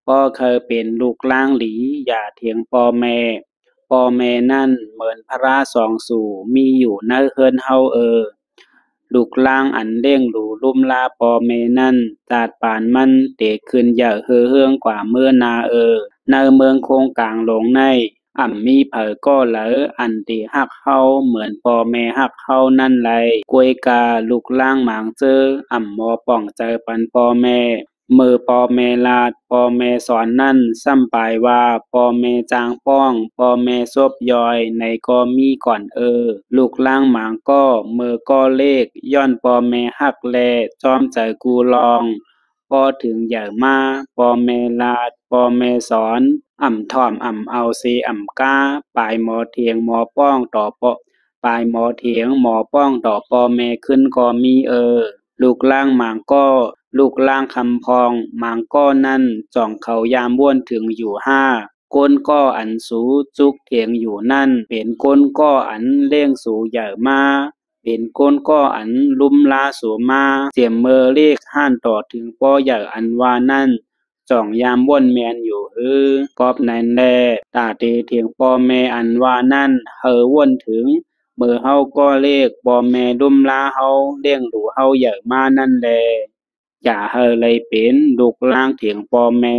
ก็เคยเป็นลูกล่างหลีอย่าเถียงพ่อแม่พ่อแม่นั่นเหมือนพระสองสู่มีอยู่ในเฮือนเฮาลูกล่างอันเลี้ยงหลูลุ่มลาพ่อแม่นั่นจาดป่านมันเตะขึ้นอย่าเฮือเฮืองกว่าเมื่อนาในเมืองโคงกลางหลงในมีเผอก็เหลออันตีฮักเฮาเหมือนพ่อแม่ฮักเฮานั่นไรกวยกาลูกล่างหมางเจอหมอป่องเจอปันพ่อแม่มือพ่อแม่ลาดพ่อแม่สอนนั่นซ้ำปลายว่าพ่อแม่จางป้องพ่อแม่ซบยอยในก็มีก่อนลูกล่างหมางก็มือก็เลขย้อนพ่อแม่ฮักแลจอมใจกูลองพอถึงอย่างมาพ่อแม่ลาดพ่อแม่สอนถ่อมเอาเซก้าปลายหมอเถียงหมอป้องต่อปอปลายหมอเถียงหมอป้องต่อพ่อแม่ขึ้นก็มีลูกล่างหมางก็ลูกล่างคำพองหมางก็นั่นจ่องเขายามบ้วนถึงอยู่ก้นก็อันสูจุกเถียงอยู่นั่นเป็นก้นก็อันเล่งสูใหญ่มาเป็นก้นก็อันลุ่มลาสูมาเจียมเมอเลขห้านต่อถึงป้อใหญ่อันว่านั่นจ่องยามบ้วนแมนอยู่กอบนั่นแลตาเตเถียงพ่อแม่อันว่านั่นว่นถึงเมื่อเฮาก็เลขพ่อแม่ลุ่มลาเฮาเลี้ยงดูเฮาใหญ่มานั่นแลอย่าเลยเป็นลูกล่างเถียงพ่อแม่